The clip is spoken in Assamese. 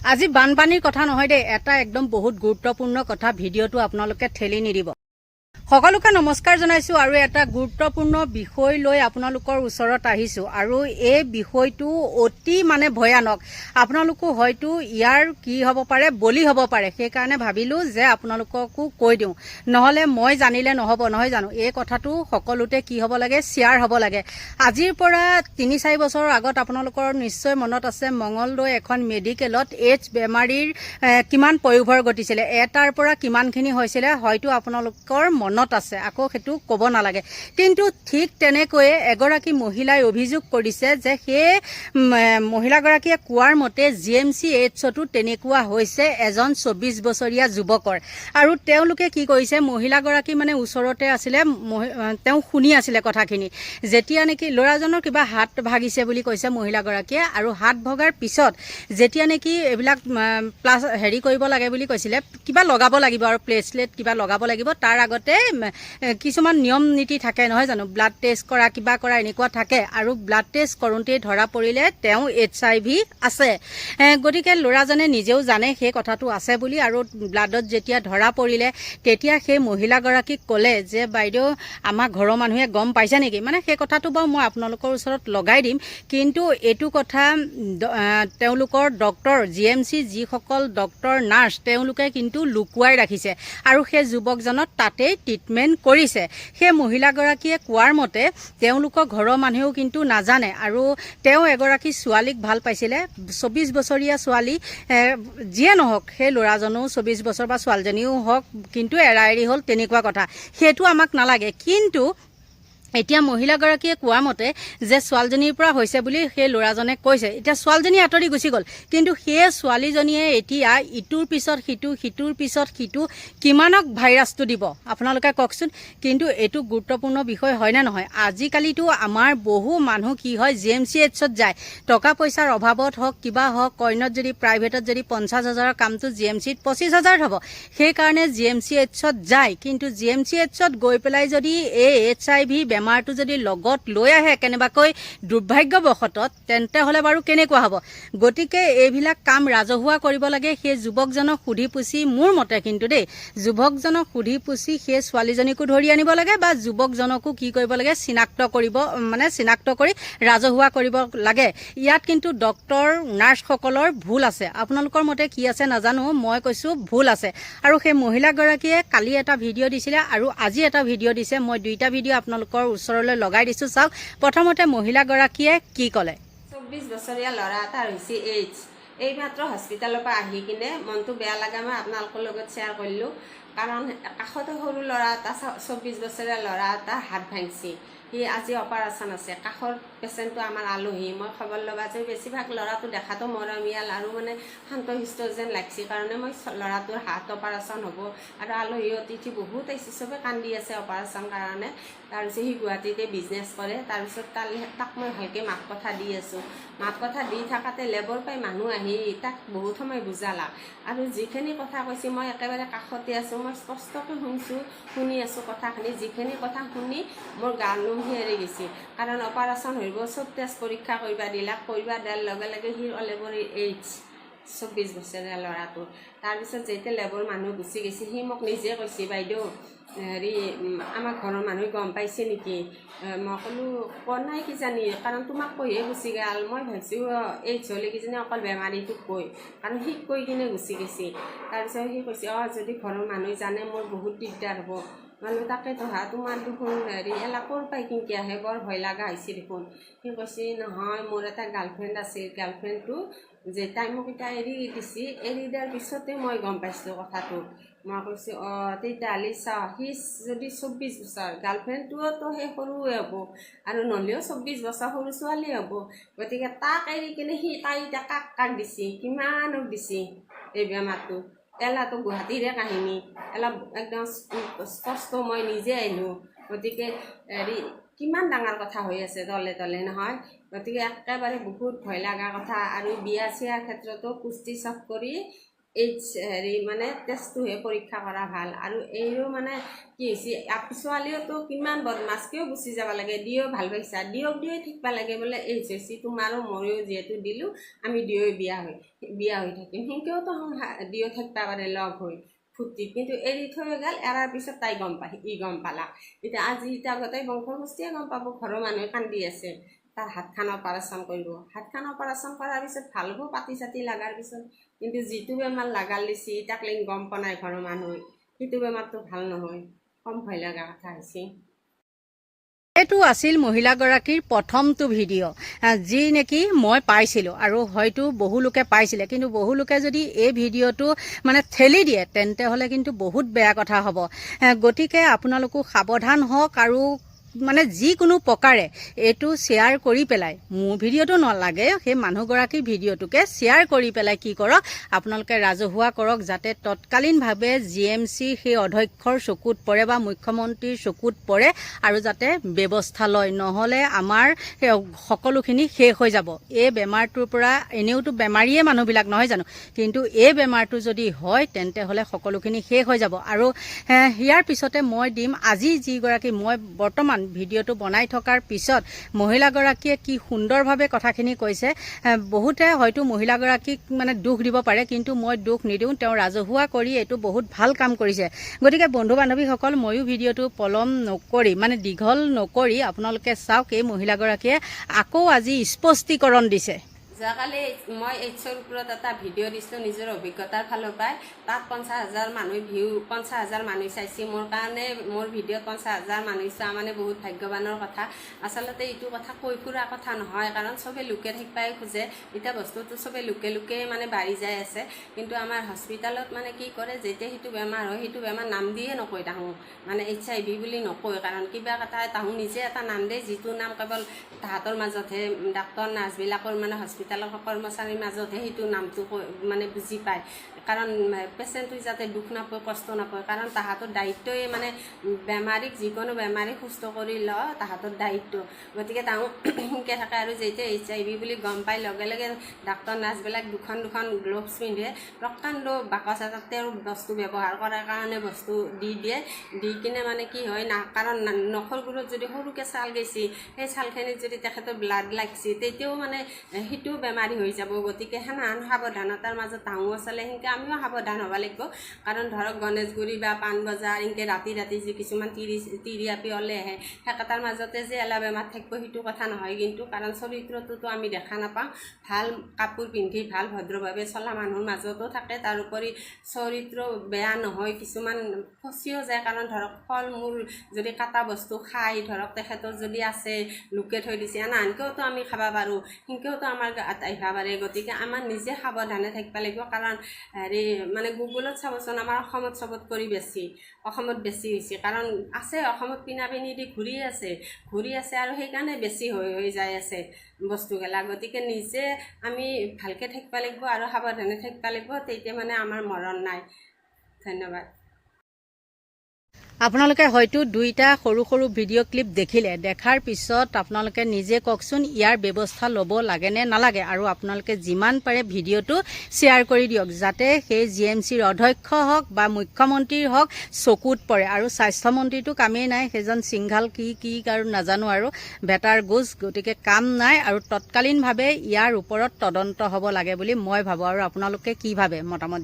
আজি বানপানীৰ কথা নহয় দেই, এটা একদম বহুত গুৰুত্বপূৰ্ণ কথা। ভিডিঅ'টো আপোনালোকে ঠেলি নিদিব। সকলোকে নমস্কাৰ জনাইছো আৰু এটা গুৰুত্বপূৰ্ণ বিষয় লৈ আপোনালোকৰ ওচৰত আহিছো আৰু এই বিষয়টো অতি ভয়ানক। আপোনালোকো হয়তো ইয়াৰ কি হ'ব পাৰে, বলি হ'ব পাৰে। সেই কাৰণে ভাবিলো যে আপোনালোককো কৈ দিওঁ, নহলে মই জানিলে নহব নহয় জানো। এই কথাটো সকলোতে কি হ'ব লাগে, শ্বেয়াৰ হ'ব লাগে। আজিৰ পৰা ৩-৪ বছৰৰ আগত আপোনালোকৰ নিশ্চয় মনত আছে, মঙলদৈ এখন মেডিকেলত এইডছ বেমাৰীৰ কিমান পয়োভৰ ঘটিছিলে, এটাৰ পৰা কিমানখিনি হৈছিলে হয়তো আপোনালোকৰ মনত আছে, আকৌ সেইটো ক'ব নালাগে। কিন্তু ঠিক তেনেকৈয়ে এগৰাকী মহিলাই অভিযোগ কৰিছে যে সেই মহিলাগৰাকীয়ে কোৱাৰ মতে GMC এইডছতো তেনেকুৱা হৈছে এজন ২৪ বছৰীয়া যুৱকৰ। আৰু তেওঁলোকে কি কৰিছে, মহিলাগৰাকী ওচৰতে আছিলে, তেওঁ শুনি আছিলে কথাখিনি। যেতিয়া নেকি ল'ৰাজনৰ কিবা হাত ভাগিছে বুলি কৈছে মহিলাগৰাকীয়ে, আৰু হাত ভগাৰ পিছত যেতিয়া নেকি এইবিলাক প্লাছ কৰিব লাগে বুলি কৈছিলে, কিবা লগাব লাগিব আৰু প্লেটলেট কিবা লগাব লাগিব, তাৰ আগতে কিছুমান নিয়ম নীতি থাকে নহয় জানো, ব্লাড টেষ্ট কৰা কিবা কৰা এনেকুৱা থাকে। আৰু ব্লাড টেষ্ট কৰোঁতেই ধৰা পৰিলে তেওঁ HIV আছে। গতিকে ল'ৰাজনে নিজেও জানে সেই কথাটো আছে বুলি, আৰু ব্লাডত যেতিয়া ধৰা পৰিলে তেতিয়া সেই মহিলাগৰাকীক ক'লে যে বাইদেউ আমাৰ ঘৰৰ মানুহে গম পাইছে নেকি, সেই কথাটো বাৰু মই আপোনালোকৰ ওচৰত লগাই দিম। কিন্তু এইটো কথা তেওঁলোকৰ ডক্টৰ GMC যিসকল ডক্টৰ নাৰ্ছ তেওঁলোকে কিন্তু লুকুৱাই ৰাখিছে আৰু সেই যুৱকজনক তাতেই ট্ৰিটমেণ্ট কৰিছে। সেই মহিলাগৰাকীয়ে কোৱাৰ মতে তেওঁলোকৰ ঘৰৰ মানুহেও কিন্তু নাজানে, আৰু তেওঁ এগৰাকী ছোৱালীক ভাল পাইছিলে, ২৪ বছৰীয়া ছোৱালী। যিয়ে নহওক সেই ল'ৰাজনো ২৪ বছৰ বা ছোৱালীজনীও হওক, কিন্তু এৰা এৰি হ'ল তেনেকুৱা কথা। সেইটো আমাক নালাগে। কিন্তু এতিয়া মহিলাগৰাকীয়ে কোৱা মতে যে ছোৱালীজনীৰ পৰা হৈছে বুলি সেই ল'ৰাজনে কৈছে। এতিয়া ছোৱালীজনী আঁতৰি গুচি গ'ল, কিন্তু সেই ছোৱালীজনীয়ে এতিয়া ইটোৰ পিছত সিটো, সিটোৰ পিছত সিটো কিমানক ভাইৰাছটো দিব আপোনালোকে কওকচোন। কিন্তু এইটো গুৰুত্বপূৰ্ণ বিষয় হয়নে নহয়? আজিকালিতো আমাৰ বহু মানুহ কি হয়, GMC এইডছত যায়, টকা পইচাৰ অভাৱত হওক কিবা হওক, কইনত যদি প্ৰাইভেটত যদি ৫০,০০০ৰ কামটো GMCত ২৫,০০০ হ'ব, সেইকাৰণে GMC এইডছত যায়। কিন্তু GMC এইডছত গৈ পেলাই যদি এই HIV বেমাৰটো যদি লগত লৈ আহে কেনেবাকৈ দুৰ্ভাগ্যবশতঃ, তেন্তে হ'লে বাৰু কেনেকুৱা হ'ব? গতিকে এইবিলাক কাম ৰাজহুৱা কৰিব লাগে। সেই যুৱকজনক সুধি পুছি, মোৰ মতে কিন্তু দেই, যুৱকজনক সুধি পুছি সেই ছোৱালীজনীকো ধৰি আনিব লাগে, বা যুৱকজনকো কি কৰিব লাগে, চিনাক্ত কৰি ৰাজহুৱা কৰিব লাগে। ইয়াত কিন্তু ডক্টৰ নাৰ্ছসকলৰ ভুল আছে। আপোনালোকৰ মতে কি আছে নাজানো, মই কৈছোঁ ভুল আছে। আৰু সেই মহিলাগৰাকীয়ে কালি এটা ভিডিঅ' দিছিলে আৰু আজি এটা ভিডিঅ' দিছে। মই দুইটা ভিডিঅ' আপোনালোকৰ ওচৰলৈ লগাই দিছোঁ, চাওক। প্ৰথমতে মহিলাগৰাকীয়ে কি ক'লে। ২৪ বছৰীয়া ল'ৰা এটাৰ হৈছে এইডছ। এইমাত্ৰ হস্পিটেলৰ পৰা আহি কিনে মনটো বেয়া লগা মই আপোনালোকৰ লগত শ্বেয়াৰ কৰিলোঁ। কাৰণ কাষতে সৰু ল'ৰা এটা, ২৪ বছৰীয়া ল'ৰা এটা হাত ভাঙিছে, সি আজি অপাৰেশ্যন আছে। কাষৰ পেচেণ্টটো আমাৰ আলহী। মই খবৰ ল'বা যে বেছিভাগ ল'ৰাটো দেখাতো মৰমীয়াল আৰু শান্তশিষ্ট যেন লাগছে, কাৰণে মই ল'ৰাটোৰ হাত অপাৰেশ্যন হ'ব আৰু আলহী অতিথি বহুত আহিছে, চবে কান্দি আছে অপাৰেশ্যন কাৰণে। তাৰপিছত সি গুৱাহাটীতে বিজনেছ কৰে। তাৰপিছত তাক মই ভালকৈ মাত কথা দি আছোঁ। মাত কথা দি থাকাতে লেবৰ পাই মানুহ আহি তাক বহুত সময় বুজালা, আৰু যিখিনি কথা কৈছে মই একেবাৰে কাষতে আছোঁ, মই স্পষ্টকৈ শুনি আছোঁ কথাখিনি। যিখিনি কথা শুনি মোৰ গা নোম এৰি গৈছে, কাৰণ অপাৰেশ্যন হৈ চব টেষ্ট পৰীক্ষা কৰিব দিয়াৰ লগে লগে সি লেবৰ এইডছ, ২৪ বছৰীয়া ল'ৰাটো। তাৰপিছত যেতিয়া লেবৰ মানুহ গুচি গৈছে, সি মোক নিজে কৈছে, বাইদেউ আমাৰ ঘৰৰ মানুহে গম পাইছে নেকি? মই ক'লোঁ কোৱা নাই কিজানি, কাৰণ তোমাক কৈহে গুচি গ'ল। মই ভাবিছোঁ এইডছ হ'লে কিজানি অকল বেমাৰীটোক কৈ, কাৰণ সি কৈ কিনে গুচি গৈছে। তাৰপিছত সি কৈছে যদি ঘৰৰ মানুহে জানে মোৰ বহুত দিগদাৰ হ'ব। মানুহ তাকে ধৰা তোমাৰ দেখোন এলা ক'ৰ পাই কিনকে আহে, বৰ ভয় লগা হৈছে দেখোন। সি কৈছে নহয়, মোৰ এটা গাৰ্লফ্ৰেণ্ড আছিল, গাৰ্লফ্ৰেণ্ডটো যে তাই মোক এতিয়া এৰি দিছে, এৰি দিয়াৰ পিছতে মই গম পাইছোঁ কথাটো। মই কৈছোঁ তেতিয়াহ'লে চাওঁ, সি যদি ২৪ বছৰ, গাৰ্লফ্ৰেণ্ডটোওতো সেই সৰুৱে হ'ব, আৰু নহ'লেও ২৪ বছৰ সৰু ছোৱালী হ'ব। গতিকে তাক এৰি কিনে তাই এতিয়া কাক দিছে, কিমানক দিছে এই বেমাৰটো। এলাটো গুৱাহাটীৰে কাহিনী, এলা একদম স্পষ্ট মই নিজে আহিলোঁ। গতিকে কিমান ডাঙৰ কথা হৈ আছে তলে তলে নহয়। গতিকে একেবাৰে বহুত ভয় লগা কথা। আৰু বিয়া চিয়াৰ ক্ষেত্ৰতো পুষ্টি চব কৰি এইচ হেৰি মানে টেষ্টটোহে পৰীক্ষা কৰা ভাল। আৰু এইৰো মানে কি হৈছে, ছোৱালীওতো কিমান বদমাছ, কিয় গুচি যাব লাগে, দিও ভাল পাইছা, দিয়ক থাকিব লাগে বোলে। এইচ হৈছে তোমাৰো ময়ো যিহেতু দিলোঁ, আমি দুয়ো বিয়া হৈ থাকিম। সেনেকৈওতো দিও থাকিব পাৰে লগ হৈ ফূৰ্তি। কিন্তু এৰি থৈ গ'ল, এৰাৰ পিছত তাই গম পালা। এতিয়া আজি গোটেই বংশগোষ্ঠীয়ে গম পাব, ঘৰৰ মানুহে কান্দি আছে। তাৰ হাতখন অপাৰেশ্যন কৰিব, হাতখন অপাৰেশ্যন কৰাৰ পিছত ভাল হ'ব পাতি চাতি লগাৰ পিছত। কিন্তু যিটো বেমাৰ লাগাল দিছে তাক লেগি গম পোৱা নাই ঘৰৰ মানুহে, সেইটো বেমাৰটো ভাল নহয়, কম ভয় লগা কথা হৈছে। এইটো আছিল মহিলাগৰাকীৰ প্ৰথমটো ভিডিঅ', যি নেকি মই পাইছিলোঁ, আৰু হয়তো বহু লোকে পাইছিলে। কিন্তু বহু লোকে যদি এই ভিডিঅ'টো মানে ঠেলি দিয়ে, তেন্তে হ'লে কিন্তু বহুত বেয়া কথা হ'ব। গতিকে আপোনালোকো সাৱধান হওক, আৰু মানে যিকোনো প্ৰকাৰে এইটো শ্বেয়াৰ কৰি পেলাই, মোৰ ভিডিঅ'টো নালাগে, সেই মানুহগৰাকীৰ ভিডিঅ'টোকে শ্বেয়াৰ কৰি পেলাই কি কৰক, আপোনালোকে ৰাজহুৱা কৰক, যাতে তৎকালীনভাৱে GMC সেই অধ্যক্ষৰ চকুত পৰে বা মুখ্যমন্ত্ৰীৰ চকুত পৰে, আৰু যাতে ব্যৱস্থা লয়। নহ'লে আমাৰ সকলোখিনি শেষ হৈ যাব। এই বেমাৰটোৰ পৰা, এনেওতো বেমাৰীয়ে মানুহবিলাক নহয় জানো, কিন্তু এই বেমাৰটো যদি হয় তেন্তে হ'লে সকলোখিনি শেষ হৈ যাব। আৰু ইয়াৰ পিছতে মই দিম, আজি যিগৰাকী মই বৰ্তমান ভিডিঅ'টো বনাই থকাৰ পিছত মহিলাগৰাকীয়ে কি সুন্দৰভাৱে কথাখিনি কৈছে। বহুতে হয়তো মহিলাগৰাকীক মানে দুখ দিব পাৰে, কিন্তু মই দুখ নিদিওঁ। তেওঁ ৰাজহুৱা কৰি এইটো বহুত ভাল কাম কৰিছে। গতিকে বন্ধু বান্ধৱীসকল, ময়ো ভিডিঅ'টো পলম নকৰি, মানে দীঘল নকৰি আপোনালোকে চাওক। এই মহিলাগৰাকীয়ে আকৌ আজি স্পষ্টীকৰণ দিছে। যোৱাকালি মই এইচৰ ওপৰত এটা ভিডিঅ' দিছিলোঁ নিজৰ অভিজ্ঞতাৰ ফালৰ পৰাই। তাত 50,000 মানুহ 50,000 মানুহ চাইছে। মোৰ কাৰণে মোৰ ভিডিঅ'ত 50,000 মানুহ চোৱা মানে বহুত ভাগ্যৱানৰ কথা। আচলতে এইটো কথা কৈ ফুৰা কথা নহয়, কাৰণ চবে লোকে থাকিবই খোজে। এতিয়া বস্তুটো চবে লোকে মানে বাঢ়ি যাই আছে। কিন্তু আমাৰ হস্পিটেলত মানে কি কৰে, যেতিয়া সেইটো বেমাৰ হয়, সেইটো বেমাৰ নাম দিয়ে নকয় তাহোঁ, মানে HIV বুলি নকয়। কাৰণ কিবা এটা তাহোঁ নিজে এটা নাম দিয়ে, যিটো নাম কেৱল তাহাঁতৰ মাজতহে, ডাক্তৰ নাৰ্ছবিলাকৰ মানে হস্পিটেলৰ কৰ্মচাৰীৰ মাজতহে সেইটো নামটো মানে বুজি পায়। কাৰণ পেচেণ্টটো যাতে দুখ নাপায়, কষ্ট নাপায়। কাৰণ তাহাঁতৰ দায়িত্বই মানে বেমাৰীক, যিকোনো বেমাৰীক সুস্থ কৰি লোৱা তাহাঁতৰ দায়িত্ব। গতিকে তাহোঁ সেনেকৈ থাকে। আৰু যেতিয়া HIV বুলি গম পাই লগে লগে ডাক্তৰ নাৰ্ছবিলাক দুখন গ্লভছ পিন্ধে, প্ৰকাণ্ড বাকচ এটাত তেওঁৰ বস্তু ব্যৱহাৰ কৰাৰ কাৰণে বস্তু দি দিয়ে। দি কিনে মানে কি হয় না, কাৰণ নখৰ গুৰত যদি সৰুকৈ ছাল গৈছে, সেই ছালখিনিত যদি তেখেতৰ ব্লাড লাগছে, তেতিয়াও মানে সেইটোও বেমাৰী হৈ যাব। গতিকে সেনাহান সাৱধানতাৰ মাজত তাহোঁ চলে, সেনেকৈ আমিও সাৱধান হ'ব লাগিব। কাৰণ ধৰক গণেশগুৰি বা পাণবজাৰ এনেকৈ ৰাতি যি কিছুমান তিৰিআপি ওলাই আহে, সেইকেইটাৰ মাজতে যে এলা বেমাৰ থাকিব সেইটো কথা নহয়। কিন্তু কাৰণ চৰিত্ৰটোতো আমি দেখা নাপাওঁ। ভাল কাপোৰ পিন্ধি ভাল ভদ্ৰভাৱে চলা মানুহৰ মাজতো থাকে। তাৰোপৰি চৰিত্ৰ বেয়া নহয়, কিছুমান ফচিও যায়। কাৰণ ধৰক ফল মূল যদি কাটা বস্তু খাই, ধৰক তেখেতৰ যদি আছে লোকে থৈ দিছে, আনকেওতো আমি খাব পাৰোঁ, সেনেকৈওতো আমাৰ গাত আহিব পাৰে। গতিকে আমাৰ নিজে সাৱধানে থাকিব লাগিব। কাৰণ হেৰি মানে গুগলত চাবচোন, আমাৰ অসমত চবত কৰি অসমত বেছি হৈছে। কাৰণ আছে অসমত পিনি দি ঘূৰি আছে, আৰু সেইকাৰণে বেছি হৈ যাই আছে বস্তুগিলা। গতিকে নিজে আমি ভালকৈ থাকিব লাগিব আৰু সাৱধানে থাকিব লাগিব, তেতিয়া মানে আমাৰ মৰণ নাই। ধন্যবাদ। আপোনালোকে হয়তো দুইটা সৰু ভিডিঅ' ক্লিপ দেখিলে। দেখাৰ পিছত আপোনালোকে নিজে কওকচোন, ইয়াৰ ব্যৱস্থা ল'ব লাগে নে নালাগে। আৰু আপোনালোকে যিমান পাৰে ভিডিঅ'টো শ্বেয়াৰ কৰি দিয়ক, যাতে সেই GMCৰ অধ্যক্ষ হওক বা মুখ্যমন্ত্ৰীৰ হওক চকুত পৰে। আৰু স্বাস্থ্যমন্ত্ৰীটো কামেই নাই, সেইজন সিংঘাল কি আৰু নাজানো, আৰু বেটাৰ গোজ। গতিকে কাম নাই, আৰু তৎকালীনভাৱে ইয়াৰ ওপৰত তদন্ত হ'ব লাগে বুলি মই ভাবোঁ। আৰু আপোনালোকে কি ভাবে মতামত